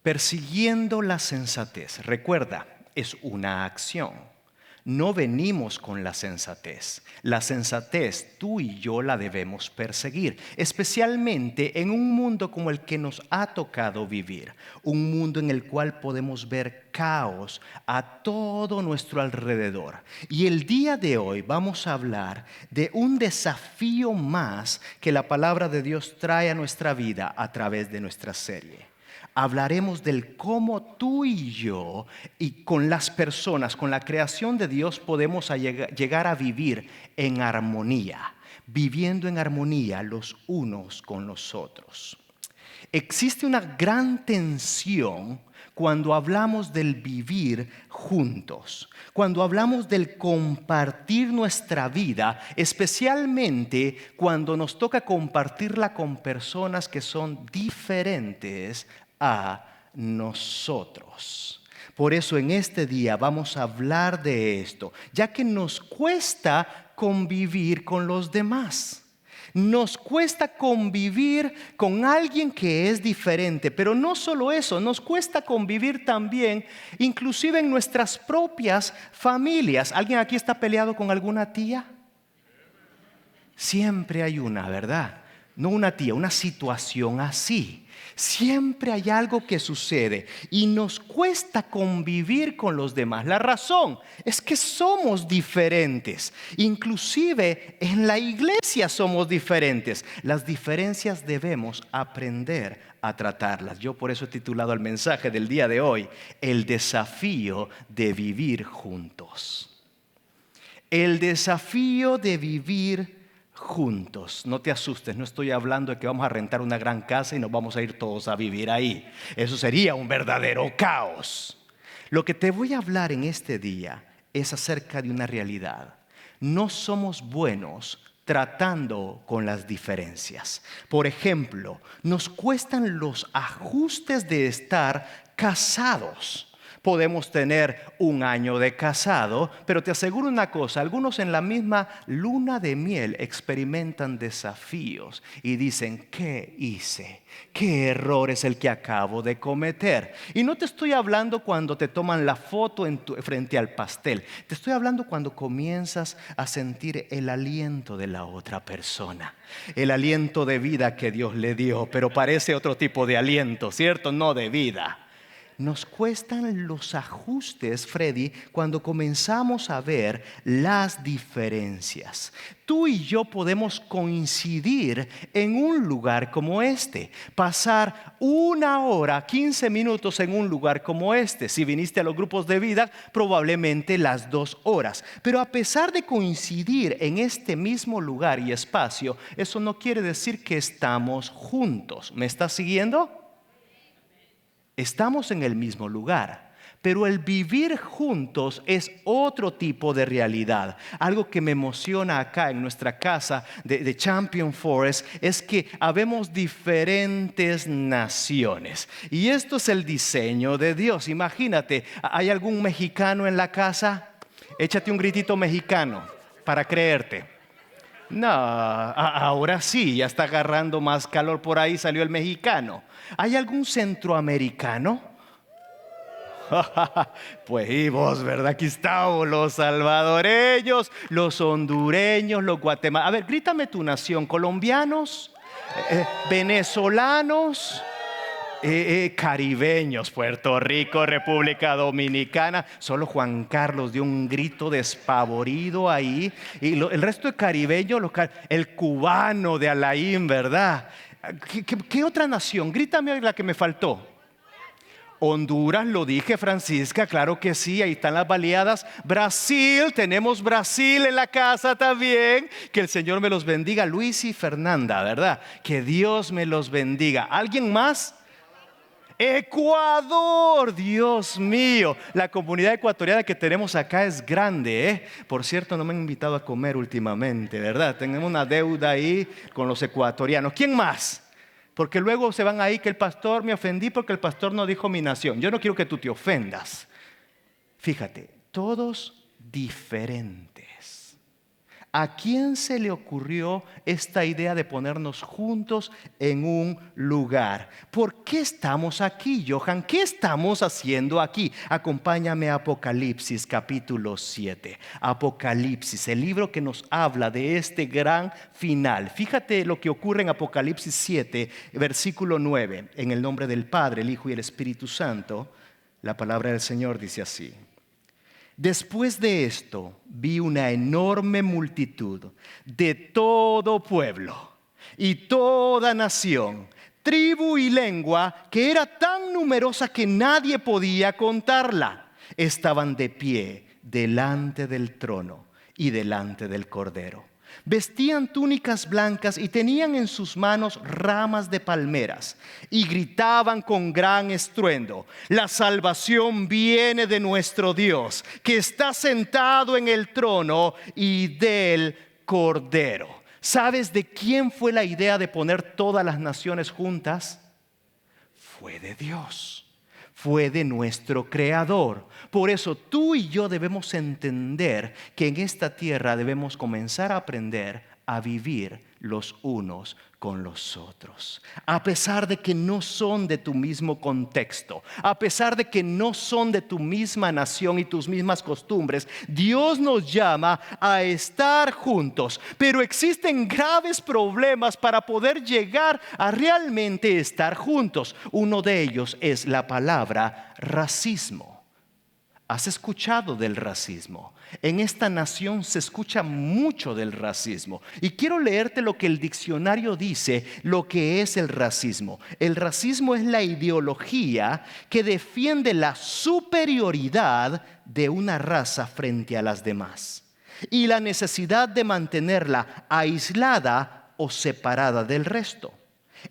Persiguiendo la sensatez. Recuerda, es una acción. No venimos con la sensatez. La sensatez tú y yo la debemos perseguir, especialmente en un mundo como el que nos ha tocado vivir. Un mundo en el cual podemos ver caos a todo nuestro alrededor. Y el día de hoy vamos a hablar de un desafío más que la palabra de Dios trae a nuestra vida a través de nuestra serie. Hablaremos del cómo tú y yo y con las personas, con la creación de Dios podemos llegar a vivir en armonía, viviendo en armonía los unos con los otros. Existe una gran tensión cuando hablamos del vivir juntos, cuando hablamos del compartir nuestra vida, especialmente cuando nos toca compartirla con personas que son diferentes a nosotros. Por eso en este día vamos a hablar de esto, ya que nos cuesta convivir con los demás. Nos cuesta convivir con alguien que es diferente, pero no solo eso, nos cuesta convivir también, inclusive en nuestras propias familias. ¿Alguien aquí está peleado con alguna tía? Siempre hay una, ¿verdad? No una tía, una situación así. Siempre hay algo que sucede y nos cuesta convivir con los demás. La razón es que somos diferentes. Inclusive en la iglesia somos diferentes. Las diferencias debemos aprender a tratarlas. Yo por eso he titulado el mensaje del día de hoy, el desafío de vivir juntos. El desafío de vivir juntos. No te asustes, no estoy hablando de que vamos a rentar una gran casa y nos vamos a ir todos a vivir ahí. Eso sería un verdadero caos. Lo que te voy a hablar en este día es acerca de una realidad. No somos buenos tratando con las diferencias. Por ejemplo, nos cuestan los ajustes de estar casados. Podemos tener un año de casado, pero te aseguro una cosa, algunos en la misma luna de miel experimentan desafíos y dicen, ¿qué hice? ¿Qué error es el que acabo de cometer? Y no te estoy hablando cuando te toman la foto frente al pastel, te estoy hablando cuando comienzas a sentir el aliento de la otra persona, el aliento de vida que Dios le dio, pero parece otro tipo de aliento, ¿cierto? No de vida. Nos cuestan los ajustes, Freddy, cuando comenzamos a ver las diferencias. Tú y yo podemos coincidir en un lugar como este, pasar 1 hora, 15 minutos en un lugar como este. Si viniste a los grupos de vida, probablemente las 2 horas. Pero a pesar de coincidir en este mismo lugar y espacio, eso no quiere decir que estamos juntos. ¿Me estás siguiendo? Estamos en el mismo lugar, pero el vivir juntos es otro tipo de realidad. Algo que me emociona acá en nuestra casa de Champion Forest es que habemos diferentes naciones. Y esto es el diseño de Dios. Imagínate, ¿hay algún mexicano en la casa? Échate un gritito mexicano para creerte. No, ahora sí, ya está agarrando más calor por ahí, salió el mexicano. ¿Hay algún centroamericano? Pues y vos, ¿verdad? Aquí estamos los salvadoreños, los hondureños, los guatemaltecos. A ver, grítame tu nación. ¿Colombianos? ¿Venezolanos? Caribeños, Puerto Rico, República Dominicana. Solo Juan Carlos dio un grito despavorido ahí. Y el resto de caribeños, el cubano de Alain, ¿verdad? ¿Qué otra nación? Grítame la que me faltó. Honduras, lo dije, Francisca, claro que sí, ahí están las baleadas. Brasil, tenemos Brasil en la casa también. Que el Señor me los bendiga. Luis y Fernanda, ¿verdad? Que Dios me los bendiga. ¿Alguien más? Ecuador, Dios mío, la comunidad ecuatoriana que tenemos acá es grande, ¿eh? Por cierto, no me han invitado a comer últimamente, ¿verdad? Tenemos una deuda ahí con los ecuatorianos. ¿Quién más? Porque luego se van ahí que el pastor, me ofendí porque el pastor no dijo mi nación. Yo no quiero que tú te ofendas. Fíjate, todos diferentes. ¿A quién se le ocurrió esta idea de ponernos juntos en un lugar? ¿Por qué estamos aquí, Johan? ¿Qué estamos haciendo aquí? Acompáñame a Apocalipsis capítulo 7. Apocalipsis, el libro que nos habla de este gran final. Fíjate lo que ocurre en Apocalipsis 7, versículo 9. En el nombre del Padre, el Hijo y el Espíritu Santo, la palabra del Señor dice así. Después de esto vi una enorme multitud de todo pueblo y toda nación, tribu y lengua, que era tan numerosa que nadie podía contarla. Estaban de pie delante del trono y delante del Cordero. Vestían túnicas blancas y tenían en sus manos ramas de palmeras y gritaban con gran estruendo: la salvación viene de nuestro Dios, que está sentado en el trono, y del Cordero. ¿Sabes de quién fue la idea de poner todas las naciones juntas? Fue de Dios. Fue de nuestro Creador. Por eso tú y yo debemos entender que en esta tierra debemos comenzar a aprender a vivir los unos con los otros. A pesar de que no son de tu mismo contexto, a pesar de que no son de tu misma nación y tus mismas costumbres, Dios nos llama a estar juntos. Pero existen graves problemas para poder llegar a realmente estar juntos. Uno de ellos es la palabra racismo. ¿Has escuchado del racismo? En esta nación se escucha mucho del racismo. Y quiero leerte lo que el diccionario dice, lo que es el racismo. El racismo es la ideología que defiende la superioridad de una raza frente a las demás y la necesidad de mantenerla aislada o separada del resto.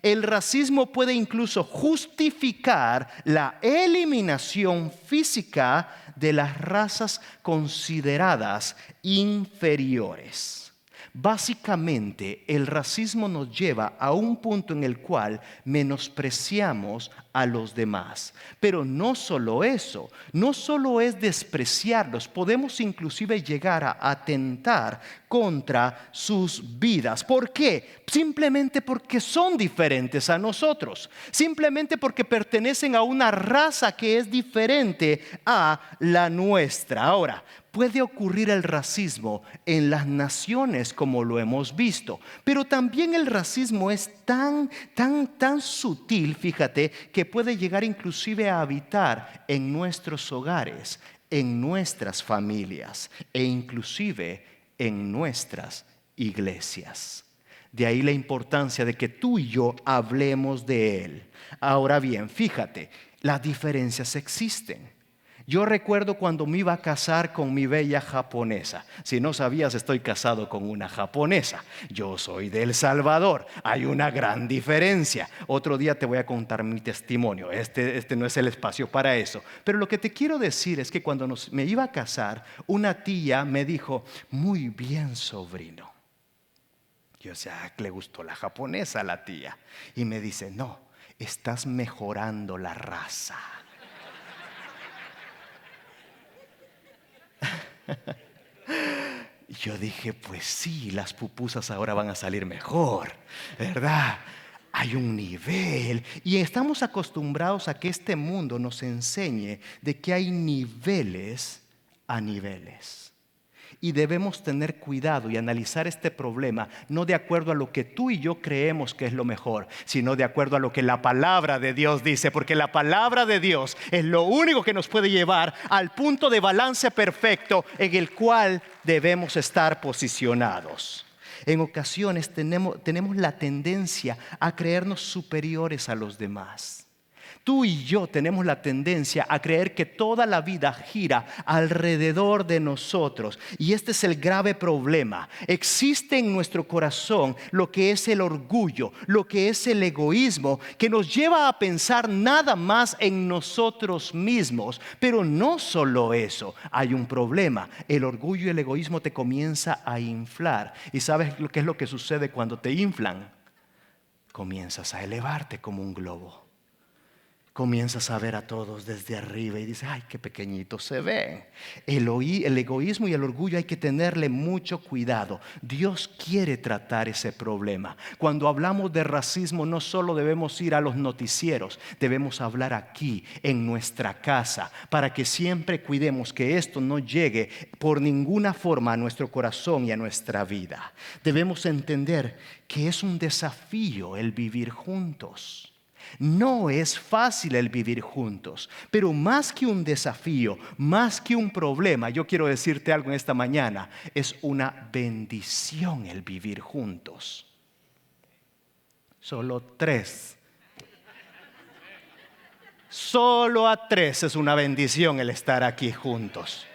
El racismo puede incluso justificar la eliminación física de las razas consideradas inferiores. Básicamente, el racismo nos lleva a un punto en el cual menospreciamos a los demás. Pero no solo eso, no solo es despreciarlos, podemos inclusive llegar a atentar contra sus vidas. ¿Por qué? Simplemente porque son diferentes a nosotros, simplemente porque pertenecen a una raza que es diferente a la nuestra. Ahora, puede ocurrir el racismo en las naciones como lo hemos visto, pero también el racismo es tan sutil, fíjate, que puede llegar inclusive a habitar en nuestros hogares, en nuestras familias e inclusive en nuestras iglesias. De ahí la importancia de que tú y yo hablemos de él. Ahora bien, fíjate, las diferencias existen. Yo recuerdo cuando me iba a casar con mi bella japonesa. Si no sabías, estoy casado con una japonesa. Yo soy de El Salvador. Hay una gran diferencia. Otro día te voy a contar mi testimonio. Este no es el espacio para eso. Pero lo que te quiero decir es que cuando me iba a casar, una tía me dijo: muy bien, sobrino. Yo decía, le gustó la japonesa a la tía. Y me dice: no, estás mejorando la raza. Yo dije, pues sí, las pupusas ahora van a salir mejor, ¿verdad? Hay un nivel y estamos acostumbrados a que este mundo nos enseñe de que hay niveles a niveles. Y debemos tener cuidado y analizar este problema no de acuerdo a lo que tú y yo creemos que es lo mejor, sino de acuerdo a lo que la palabra de Dios dice, porque la palabra de Dios es lo único que nos puede llevar al punto de balance perfecto en el cual debemos estar posicionados. En ocasiones tenemos la tendencia a creernos superiores a los demás. Tú y yo tenemos la tendencia a creer que toda la vida gira alrededor de nosotros. Y este es el grave problema. Existe en nuestro corazón lo que es el orgullo, lo que es el egoísmo, que nos lleva a pensar nada más en nosotros mismos. Pero no solo eso, hay un problema. El orgullo y el egoísmo te comienza a inflar. ¿Y sabes qué es lo que sucede cuando te inflan? Comienzas a elevarte como un globo. comienzas a ver a todos desde arriba y dices, ay, qué pequeñitos se ven. El egoísmo y el orgullo hay que tenerle mucho cuidado. Dios quiere tratar ese problema. Cuando hablamos de racismo, no solo debemos ir a los noticieros, debemos hablar aquí, en nuestra casa, para que siempre cuidemos que esto no llegue por ninguna forma a nuestro corazón y a nuestra vida. Debemos entender que es un desafío el vivir juntos. No es fácil el vivir juntos, pero más que un desafío, más que un problema, yo quiero decirte algo en esta mañana, es una bendición el vivir juntos. Solo a tres es una bendición el estar aquí juntos.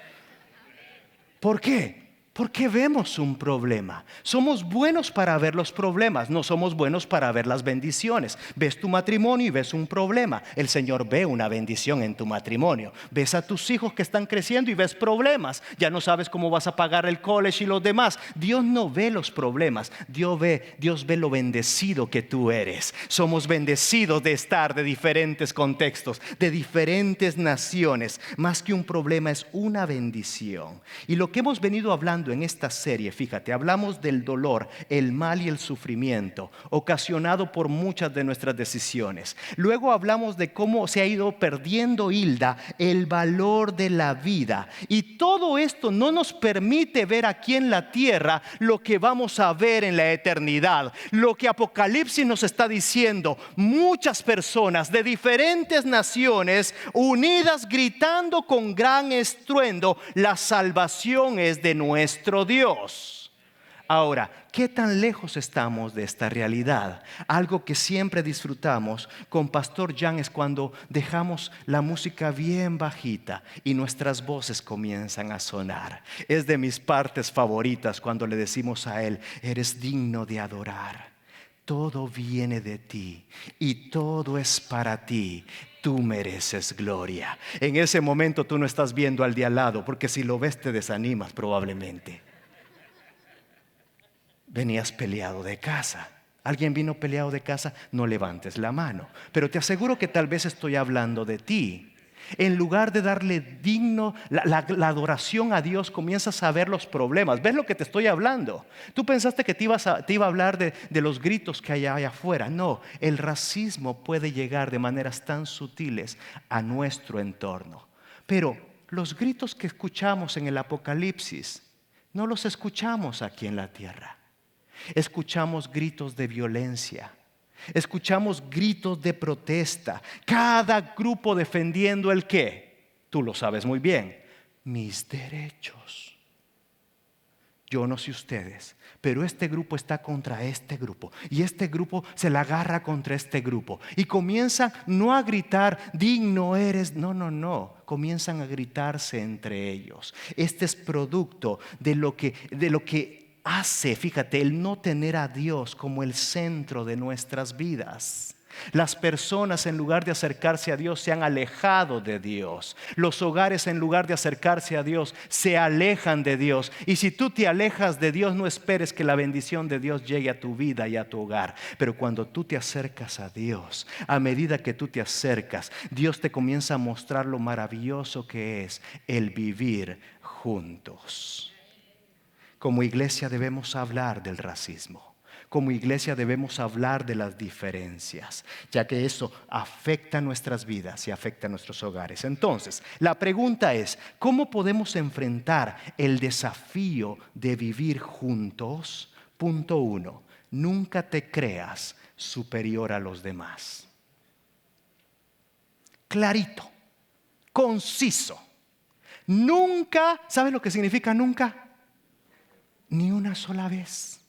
¿Por qué? Porque vemos un problema. Somos buenos para ver los problemas, no somos buenos para ver las bendiciones. Ves tu matrimonio y ves un problema. El Señor ve una bendición en tu matrimonio. Ves a tus hijos que están creciendo y ves problemas. Ya no sabes cómo vas a pagar el college y los demás. Dios no ve los problemas. Dios ve lo bendecido que tú eres. Somos bendecidos de estar de diferentes contextos, de diferentes naciones. Más que un problema es una bendición. Y lo que hemos venido hablando en esta serie, fíjate, hablamos del dolor, el mal y el sufrimiento ocasionado por muchas de nuestras decisiones. Luego hablamos de cómo se ha ido perdiendo, Hilda, el valor de la vida. Y todo esto no nos permite ver aquí en la tierra lo que vamos a ver en la eternidad. Lo que Apocalipsis nos está diciendo, muchas personas de diferentes naciones unidas gritando con gran estruendo, la salvación es de nuestro Dios. Ahora, ¿qué tan lejos estamos de esta realidad? Algo que siempre disfrutamos con Pastor Jan es cuando dejamos la música bien bajita y nuestras voces comienzan a sonar. Es de mis partes favoritas cuando le decimos a él, eres digno de adorar. Todo viene de ti y todo es para ti. Tú mereces gloria. En ese momento tú no estás viendo al de al lado, porque si lo ves te desanimas probablemente. Venías peleado de casa. ¿Alguien vino peleado de casa? No levantes la mano. Pero te aseguro que tal vez estoy hablando de ti. En lugar de darle digno la adoración a Dios, comienzas a ver los problemas. ¿Ves lo que te estoy hablando? Tú pensaste que te iba a hablar de los gritos que hay allá afuera. No, el racismo puede llegar de maneras tan sutiles a nuestro entorno. Pero los gritos que escuchamos en el Apocalipsis, no los escuchamos aquí en la tierra. Escuchamos gritos de violencia. Escuchamos gritos de protesta. Cada grupo defendiendo el qué. Tú lo sabes muy bien. Mis derechos. Yo no sé ustedes, pero este grupo está contra este grupo. Y este grupo se la agarra contra este grupo. Y comienzan no a gritar, digno eres. No. Comienzan a gritarse entre ellos. Este es producto de lo que hace, fíjate, el no tener a Dios como el centro de nuestras vidas. Las personas, en lugar de acercarse a Dios, se han alejado de Dios. Los hogares, en lugar de acercarse a Dios, se alejan de Dios. Y si tú te alejas de Dios, no esperes que la bendición de Dios llegue a tu vida y a tu hogar. Pero cuando tú te acercas a Dios, a medida que tú te acercas, Dios te comienza a mostrar lo maravilloso que es el vivir juntos. Como iglesia debemos hablar del racismo. Como iglesia debemos hablar de las diferencias, ya que eso afecta nuestras vidas y afecta nuestros hogares. Entonces, la pregunta es, ¿cómo podemos enfrentar el desafío de vivir juntos? Punto 1, nunca te creas superior a los demás. Clarito, conciso. Nunca, ¿sabes lo que significa nunca? Ni una sola vez.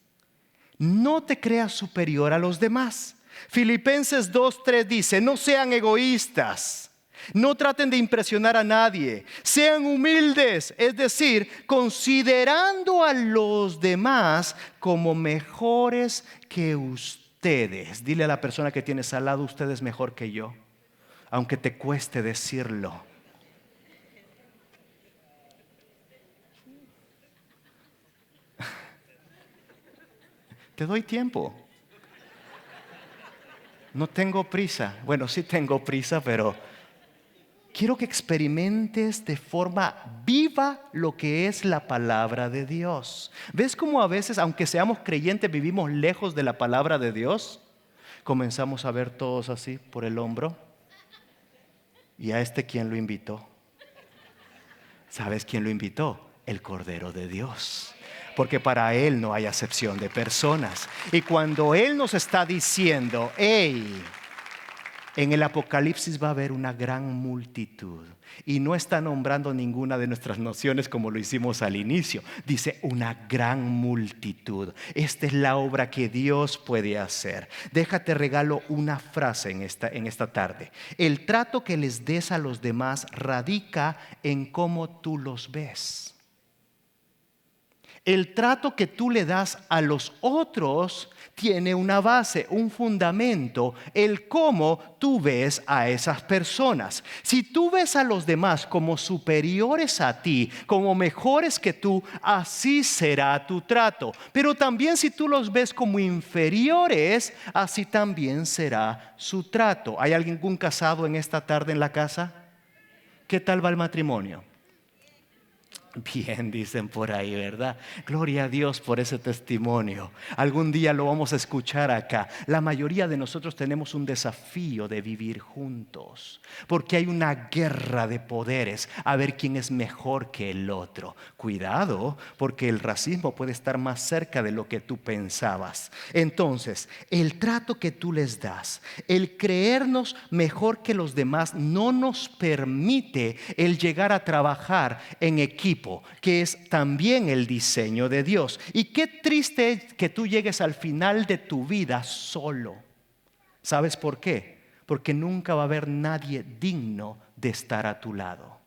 No te creas superior a los demás. Filipenses 2:3 dice, no sean egoístas, no traten de impresionar a nadie, sean humildes, es decir, considerando a los demás como mejores que ustedes. Dile a la persona que tienes al lado, usted es mejor que yo, aunque te cueste decirlo. Te doy tiempo. No tengo prisa. Bueno, sí tengo prisa, pero quiero que experimentes de forma viva lo que es la palabra de Dios. ¿Ves cómo a veces, aunque seamos creyentes, vivimos lejos de la palabra de Dios? Comenzamos a ver todos así por el hombro. ¿Y a este quién lo invitó? ¿Sabes quién lo invitó? El Cordero de Dios. Porque para Él no hay acepción de personas. Y cuando Él nos está diciendo, hey, en el Apocalipsis va a haber una gran multitud. Y no está nombrando ninguna de nuestras naciones como lo hicimos al inicio. Dice una gran multitud. Esta es la obra que Dios puede hacer. Déjate regalo una frase en esta tarde. El trato que les des a los demás radica en cómo tú los ves. El trato que tú le das a los otros tiene una base, un fundamento, el cómo tú ves a esas personas. Si tú ves a los demás como superiores a ti, como mejores que tú, así será tu trato. Pero también si tú los ves como inferiores, así también será su trato. ¿Hay algún casado en esta tarde en la casa? ¿Qué tal va el matrimonio? Bien, dicen por ahí, ¿verdad? Gloria a Dios por ese testimonio. Algún día lo vamos a escuchar acá. La mayoría de nosotros tenemos un desafío de vivir juntos, porque hay una guerra de poderes a ver quién es mejor que el otro. Cuidado, porque el racismo puede estar más cerca de lo que tú pensabas. Entonces, el trato que tú les das, el creernos mejor que los demás, no nos permite el llegar a trabajar en equipo, que es también el diseño de Dios. Y qué triste es que tú llegues al final de tu vida solo. ¿Sabes por qué? Porque nunca va a haber nadie digno de estar a tu lado.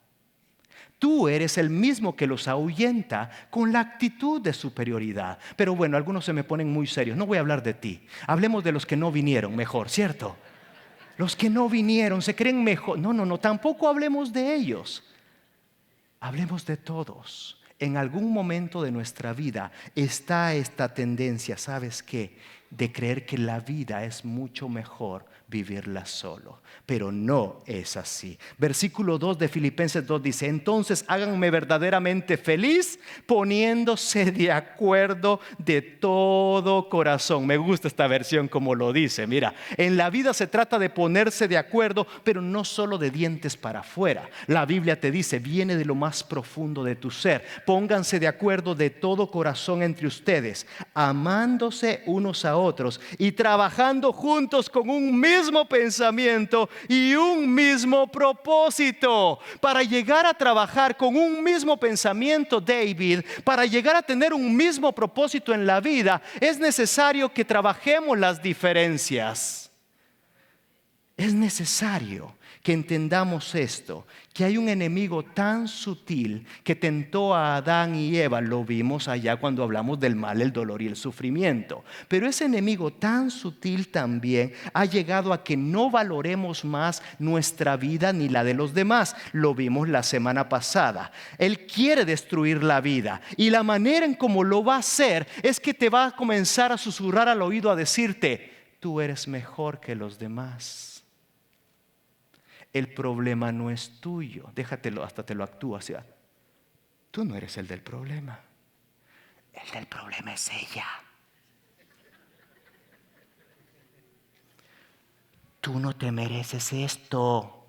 Tú eres el mismo que los ahuyenta con la actitud de superioridad. Pero bueno, algunos se me ponen muy serios. No voy a hablar de ti. Hablemos de los que no vinieron mejor, ¿cierto? Los que no vinieron se creen mejor. No, tampoco hablemos de ellos. Hablemos de todos. En algún momento de nuestra vida está esta tendencia, ¿sabes qué? De creer que la vida es mucho mejor vivirla solo. Pero no es así. Versículo 2 de Filipenses 2 dice: entonces háganme verdaderamente feliz poniéndose de acuerdo de todo corazón. Me gusta esta versión como lo dice. Mira, en la vida se trata de ponerse de acuerdo, pero no solo de dientes para afuera. La Biblia te dice, viene de lo más profundo de tu ser. Pónganse de acuerdo de todo corazón entre ustedes, amándose unos a otros y trabajando juntos con un mismo pensamiento y un mismo propósito. Para llegar a trabajar con un mismo pensamiento, David, para llegar a tener un mismo propósito en la vida, es necesario que trabajemos las diferencias. Es necesario que entendamos esto, que hay un enemigo tan sutil que tentó a Adán y Eva. Lo vimos allá cuando hablamos del mal, el dolor y el sufrimiento. Pero ese enemigo tan sutil también ha llegado a que no valoremos más nuestra vida ni la de los demás. Lo vimos la semana pasada. Él quiere destruir la vida, y la manera en cómo lo va a hacer es que te va a comenzar a susurrar al oído, a decirte: tú eres mejor que los demás. El problema no es tuyo. Déjatelo, hasta te lo actúa. O sea, tú no eres el del problema. El del problema es ella. Tú no te mereces esto.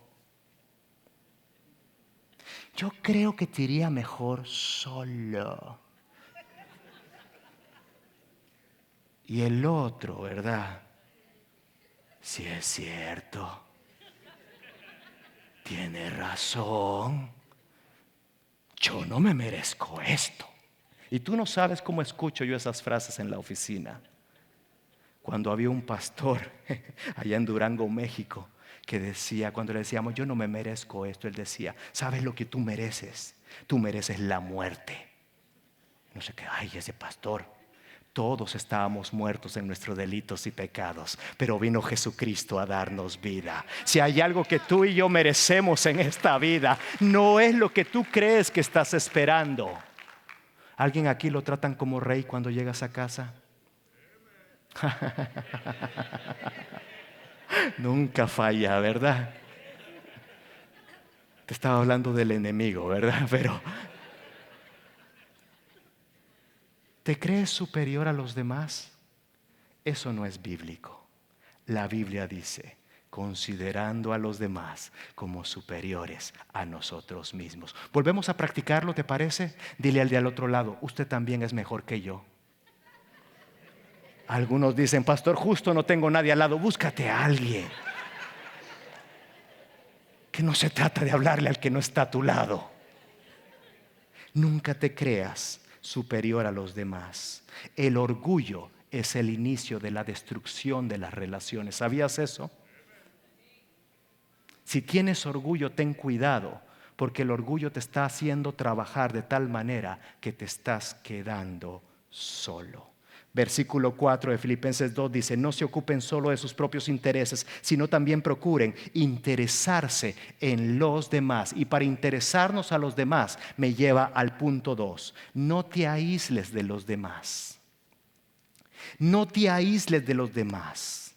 Yo creo que te iría mejor solo. Y el otro, ¿verdad? Si es cierto. Tiene razón. Yo no me merezco esto. Y tú no sabes cómo escucho yo esas frases en la oficina. Cuando había un pastor allá en Durango, México, que decía, cuando le decíamos: yo no me merezco esto, él decía: ¿sabes lo que tú mereces? Tú mereces la muerte. No sé qué, ay, ese pastor. Todos estábamos muertos en nuestros delitos y pecados, pero vino Jesucristo a darnos vida. Si hay algo que tú y yo merecemos en esta vida, no es lo que tú crees que estás esperando. ¿Alguien aquí lo tratan como rey cuando llegas a casa? Nunca falla, ¿verdad? Te estaba hablando del enemigo, ¿verdad? Pero ¿te crees superior a los demás? Eso no es bíblico. La Biblia dice, considerando a los demás como superiores a nosotros mismos. Volvemos a practicarlo, ¿te parece? Dile al de al otro lado, usted también es mejor que yo. Algunos dicen, pastor, justo no tengo nadie al lado, búscate a alguien. Que no se trata de hablarle al que no está a tu lado. Nunca te creas superior a los demás. El orgullo es el inicio de la destrucción de las relaciones. ¿Sabías eso? Si tienes orgullo, ten cuidado, porque el orgullo te está haciendo trabajar de tal manera que te estás quedando solo. Versículo 4 de Filipenses 2 dice, no se ocupen solo de sus propios intereses, sino también procuren interesarse en los demás. Y para interesarnos a los demás me lleva al punto 2. No te aísles de los demás. No te aísles de los demás.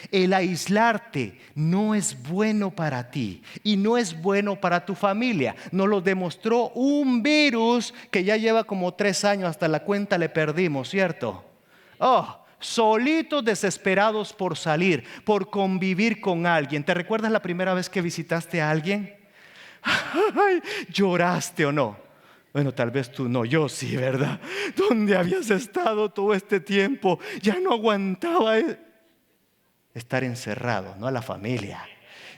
El aislarte no es bueno para ti y no es bueno para tu familia. Nos lo demostró un virus que ya lleva como 3 años, hasta la cuenta le perdimos, ¿cierto? Solitos, desesperados por salir, por convivir con alguien. ¿Te recuerdas la primera vez que visitaste a alguien? Ay, ¿lloraste o no? Bueno, tal vez tú no, yo sí, ¿verdad? ¿Dónde habías estado todo este tiempo? Ya no aguantaba estar encerrado, no a la familia.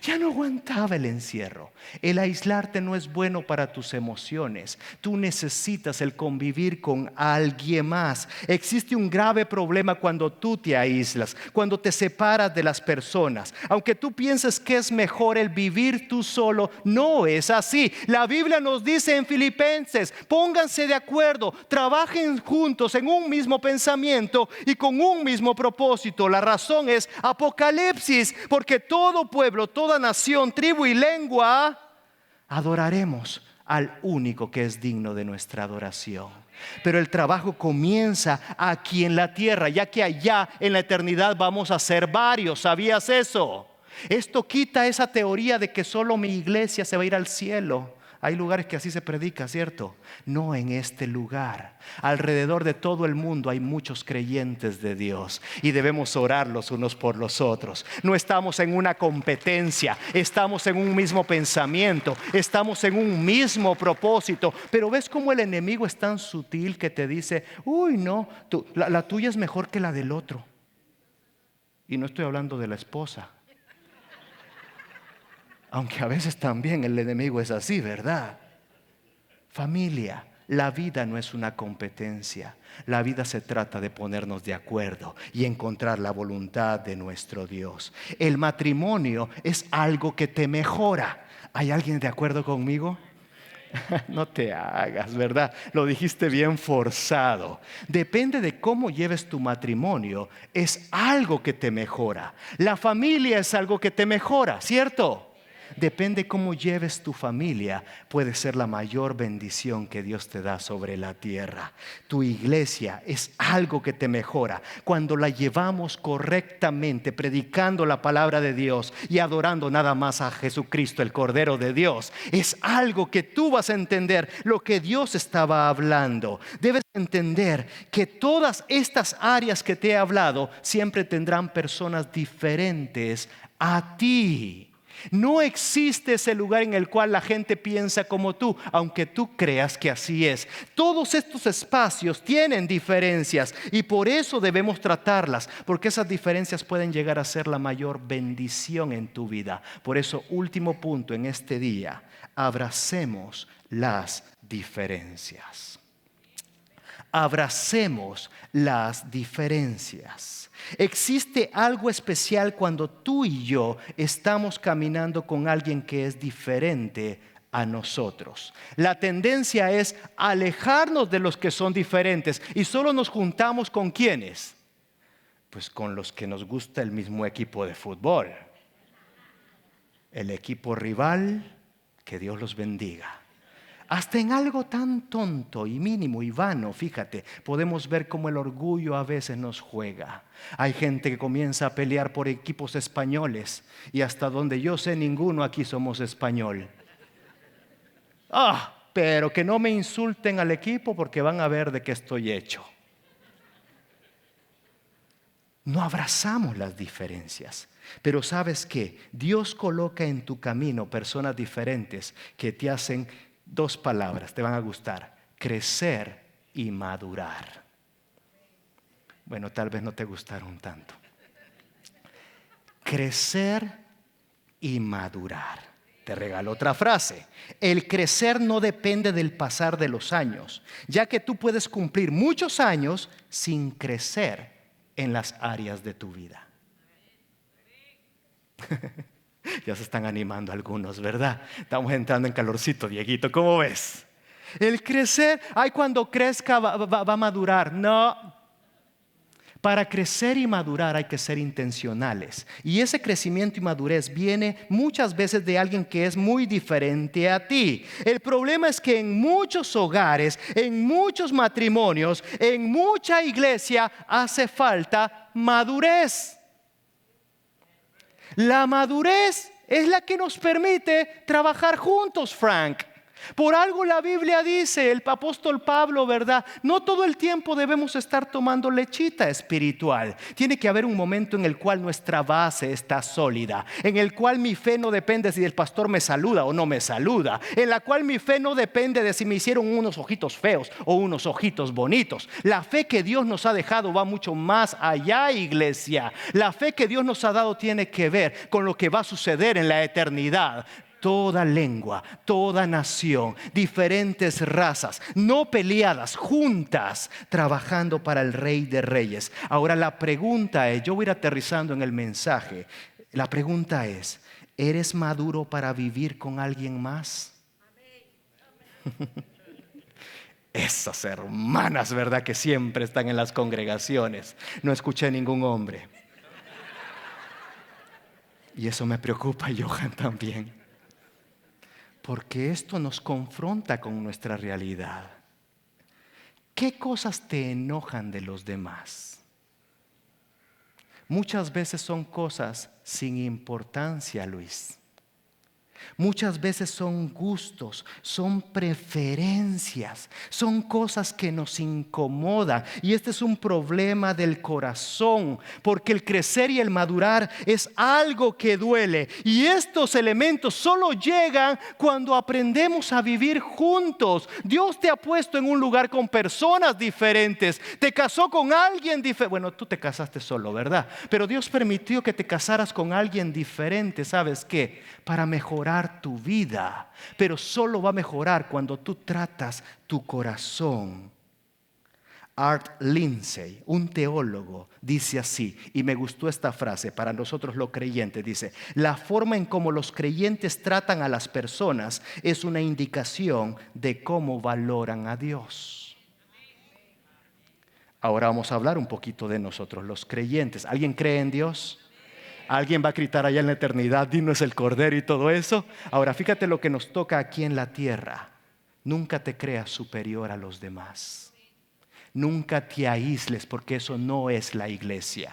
Ya no aguantaba el encierro. El aislarte no es bueno para tus emociones. Tú necesitas el convivir con alguien más. Existe un grave problema cuando tú te aíslas, cuando te separas de las personas. Aunque tú pienses que es mejor el vivir tú solo, no es así. La Biblia nos dice en Filipenses, pónganse de acuerdo, trabajen juntos en un mismo pensamiento y con un mismo propósito. La razón es Apocalipsis, porque todo pueblo, toda nación, tribu y lengua adoraremos al único que es digno de nuestra adoración. Pero el trabajo comienza aquí en la tierra, ya que allá en la eternidad vamos a ser varios. ¿Sabías eso? Esto quita esa teoría de que solo mi iglesia se va a ir al cielo. Hay lugares que así se predica, ¿cierto? No en este lugar. Alrededor de todo el mundo hay muchos creyentes de Dios y debemos orar los unos por los otros. No estamos en una competencia, estamos en un mismo pensamiento, estamos en un mismo propósito. Pero ves cómo el enemigo es tan sutil que te dice, uy, no, la tuya es mejor que la del otro. Y no estoy hablando de la esposa. Aunque a veces también el enemigo es así, ¿verdad? Familia, la vida no es una competencia. La vida se trata de ponernos de acuerdo y encontrar la voluntad de nuestro Dios. El matrimonio es algo que te mejora. ¿Hay alguien de acuerdo conmigo? No te hagas, ¿verdad? Lo dijiste bien forzado. Depende de cómo lleves tu matrimonio. Es algo que te mejora. La familia es algo que te mejora, ¿cierto? Depende cómo lleves tu familia, puede ser la mayor bendición que Dios te da sobre la tierra. Tu iglesia es algo que te mejora cuando la llevamos correctamente, predicando la palabra de Dios y adorando nada más a Jesucristo, el Cordero de Dios. Es algo que tú vas a entender lo que Dios estaba hablando. Debes entender que todas estas áreas que te he hablado siempre tendrán personas diferentes a ti. No existe ese lugar en el cual la gente piensa como tú, aunque tú creas que así es. Todos estos espacios tienen diferencias y por eso debemos tratarlas, porque esas diferencias pueden llegar a ser la mayor bendición en tu vida. Por eso, último punto en este día, abracemos las diferencias. Abracemos las diferencias. Existe algo especial cuando tú y yo estamos caminando con alguien que es diferente a nosotros. La tendencia es alejarnos de los que son diferentes y solo nos juntamos con ¿quiénes? Pues con los que nos gusta el mismo equipo de fútbol. El equipo rival, que Dios los bendiga. Hasta en algo tan tonto y mínimo y vano, fíjate, podemos ver cómo el orgullo a veces nos juega. Hay gente que comienza a pelear por equipos españoles y hasta donde yo sé ninguno aquí somos español. Pero que no me insulten al equipo porque van a ver de qué estoy hecho. No abrazamos las diferencias. Pero ¿sabes qué? Dios coloca en tu camino personas diferentes que te hacen dos palabras, te van a gustar: crecer y madurar. Bueno, tal vez no te gustaron tanto. Crecer y madurar. Te regalo otra frase. El crecer no depende del pasar de los años, ya que tú puedes cumplir muchos años sin crecer en las áreas de tu vida. Ya se están animando algunos, ¿verdad? Estamos entrando en calorcito, Dieguito, ¿cómo ves? El crecer, cuando crezca va a madurar. No. Para crecer y madurar hay que ser intencionales. Y ese crecimiento y madurez viene muchas veces de alguien que es muy diferente a ti. El problema es que en muchos hogares, en muchos matrimonios, en mucha iglesia hace falta madurez. La madurez es la que nos permite trabajar juntos, Frank. Por algo la Biblia dice, el apóstol Pablo, ¿verdad? No todo el tiempo debemos estar tomando lechita espiritual. Tiene que haber un momento en el cual nuestra base está sólida, en el cual mi fe no depende si el pastor me saluda o no me saluda, en la cual mi fe no depende de si me hicieron unos ojitos feos o unos ojitos bonitos. La fe que Dios nos ha dejado va mucho más allá, iglesia. La fe que Dios nos ha dado tiene que ver con lo que va a suceder en la eternidad. Toda lengua, toda nación, diferentes razas, no peleadas, juntas, trabajando para el Rey de Reyes. Ahora la pregunta es, yo voy a ir aterrizando en el mensaje. La pregunta es, ¿eres maduro para vivir con alguien más? Esas hermanas, ¿verdad? Que siempre están en las congregaciones. No escuché ningún hombre. Y eso me preocupa, Johan, también. Porque esto nos confronta con nuestra realidad. ¿Qué cosas te enojan de los demás? Muchas veces son cosas sin importancia, Luis. Muchas veces son gustos, son preferencias, son cosas que nos incomodan. Y este es un problema del corazón, porque el crecer y el madurar es algo que duele. Y estos elementos solo llegan cuando aprendemos a vivir juntos. Dios te ha puesto en un lugar con personas diferentes. Te casó con alguien diferente. Bueno, tú te casaste solo, ¿verdad? Pero Dios permitió que te casaras con alguien diferente. ¿Sabes qué? Para mejorar tu vida, pero solo va a mejorar cuando tú tratas tu corazón. Art Lindsay, un teólogo, dice así, y me gustó esta frase para nosotros los creyentes, dice: la forma en cómo los creyentes tratan a las personas es una indicación de cómo valoran a Dios. Ahora vamos a hablar un poquito de nosotros los creyentes. ¿Alguien cree en Dios? Alguien va a gritar allá en la eternidad, dinos el Cordero y todo eso. Ahora fíjate lo que nos toca aquí en la tierra. Nunca te creas superior a los demás. Nunca te aísles, porque eso no es la iglesia.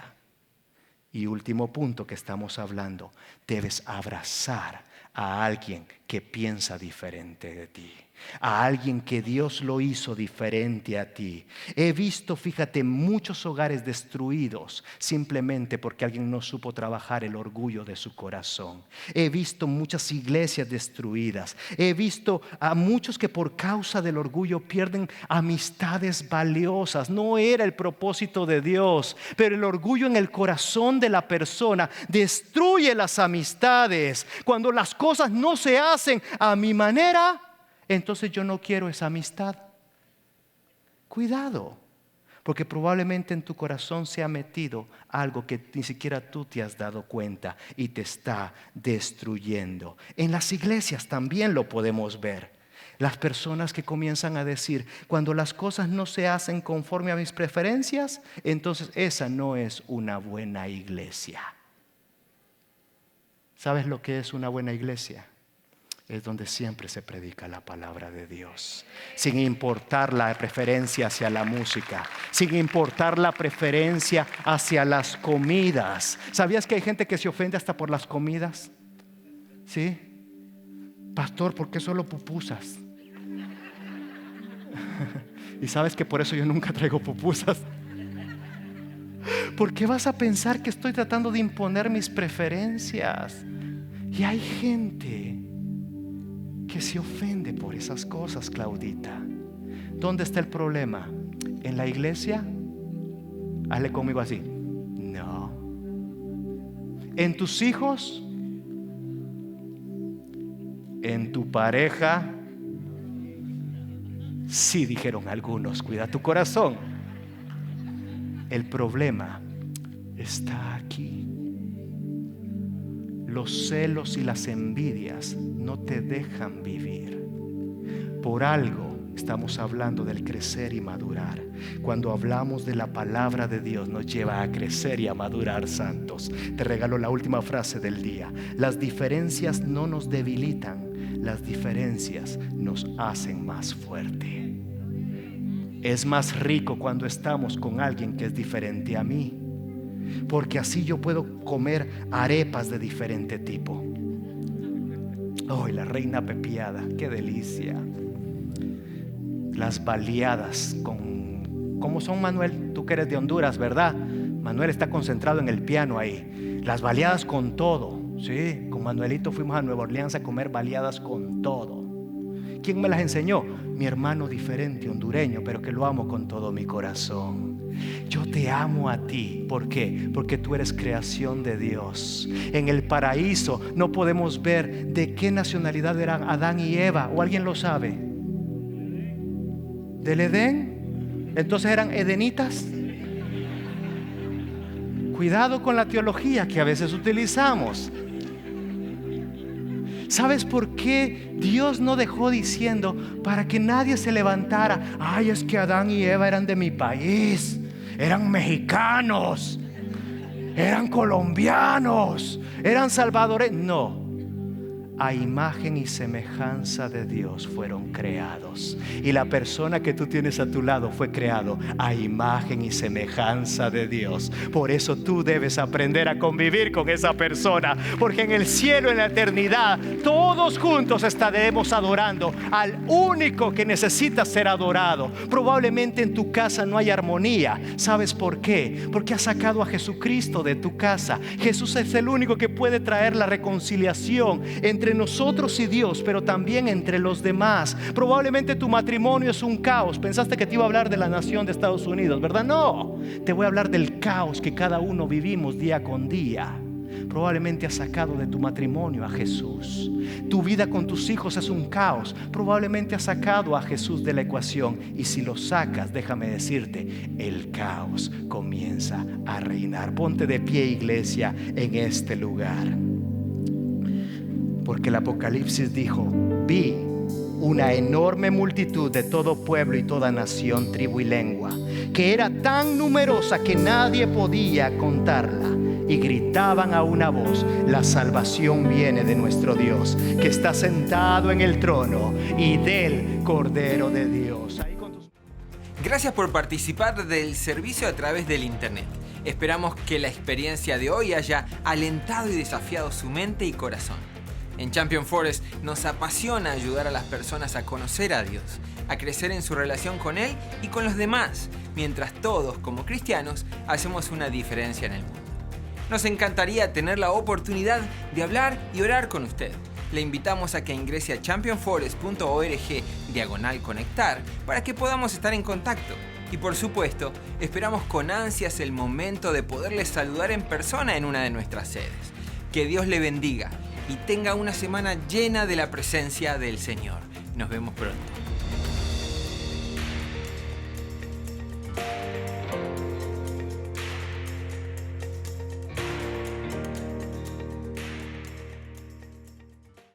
Y último punto que estamos hablando, debes abrazar a alguien que piensa diferente de ti. A alguien que Dios lo hizo diferente a ti. He visto, fíjate, muchos hogares destruidos simplemente porque alguien no supo trabajar el orgullo de su corazón. He visto muchas iglesias destruidas. He visto a muchos que por causa del orgullo pierden amistades valiosas. No era el propósito de Dios, pero el orgullo en el corazón de la persona destruye las amistades. Cuando las cosas no se hacen a mi manera, entonces yo no quiero esa amistad. Cuidado, porque probablemente en tu corazón se ha metido algo que ni siquiera tú te has dado cuenta y te está destruyendo. En las iglesias también lo podemos ver. Las personas que comienzan a decir, cuando las cosas no se hacen conforme a mis preferencias, entonces esa no es una buena iglesia. ¿Sabes lo que es una buena iglesia? es donde siempre se predica la palabra de Dios, sin importar la preferencia hacia la música, sin importar la preferencia hacia las comidas. ¿Sabías que hay gente que se ofende hasta por las comidas? ¿Sí? Pastor, ¿por qué solo pupusas? Y sabes que por eso yo nunca traigo pupusas. ¿Por qué vas a pensar que estoy tratando de imponer mis preferencias? Y hay gente que se ofende por esas cosas, Claudita. ¿Dónde está el problema? ¿En la iglesia? Hazle conmigo así. No. ¿En tus hijos? ¿En tu pareja? Sí, dijeron algunos. Cuida tu corazón. El problema está aquí. Los celos y las envidias no te dejan vivir. Por algo estamos hablando del crecer y madurar. Cuando hablamos de la palabra de Dios, nos lleva a crecer y a madurar, santos. Te regalo la última frase del día. Las diferencias no nos debilitan, las diferencias nos hacen más fuerte. Es más rico cuando estamos con alguien que es diferente a mí, porque así yo puedo comer arepas de diferente tipo. Oh, y la reina pepiada, qué delicia. Las baleadas con... ¿Cómo son, Manuel? Tú que eres de Honduras, ¿verdad? Manuel está concentrado en el piano ahí. Las baleadas con todo. Sí, con Manuelito fuimos a Nueva Orleans a comer baleadas con todo. ¿Quién me las enseñó? Mi hermano diferente, hondureño, pero que lo amo con todo mi corazón. Yo te amo a ti. ¿Por qué? Porque tú eres creación de Dios. En el paraíso no podemos ver de qué nacionalidad eran Adán y Eva. ¿O alguien lo sabe? ¿Del Edén? Entonces eran edenitas. Cuidado con la teología que a veces utilizamos. ¿Sabes por qué Dios no dejó diciendo para que nadie se levantara? Ay, es que Adán y Eva eran de mi país, eran mexicanos, eran colombianos, eran salvadoreños. No, a imagen y semejanza de Dios fueron creados. Y la persona que tú tienes a tu lado fue creado a imagen y semejanza de Dios. Por eso tú debes aprender a convivir con esa persona, porque en el cielo, en la eternidad, todos juntos estaremos adorando al único que necesita ser adorado. Probablemente en tu casa no hay armonía. ¿Sabes por qué? Porque has sacado a Jesucristo de tu casa. Jesús es el único que puede traer la reconciliación entre nosotros y Dios, pero también entre los demás. Probablemente tu matrimonio es un caos. Pensaste que te iba a hablar de la nación de Estados Unidos, ¿verdad? No, te voy a hablar del caos que cada uno vivimos día con día. Probablemente has sacado de tu matrimonio a Jesús. Tu vida con tus hijos es un caos. Probablemente has sacado a Jesús de la ecuación. Y si lo sacas, déjame decirte, el caos comienza a reinar. Ponte de pie, iglesia, en este lugar. Porque el Apocalipsis dijo: vi una enorme multitud de todo pueblo y toda nación, tribu y lengua, que era tan numerosa que nadie podía contarla, y gritaban a una voz: la salvación viene de nuestro Dios, que está sentado en el trono, y del Cordero de Dios. Gracias por participar del servicio a través del internet. Esperamos que la experiencia de hoy haya alentado y desafiado su mente y corazón. En Champion Forest nos apasiona ayudar a las personas a conocer a Dios, a crecer en su relación con Él y con los demás, mientras todos, como cristianos, hacemos una diferencia en el mundo. Nos encantaría tener la oportunidad de hablar y orar con usted. Le invitamos a que ingrese a championforest.org/conectar para que podamos estar en contacto. Y por supuesto, esperamos con ansias el momento de poderle saludar en persona en una de nuestras sedes. Que Dios le bendiga y tenga una semana llena de la presencia del Señor. Nos vemos pronto.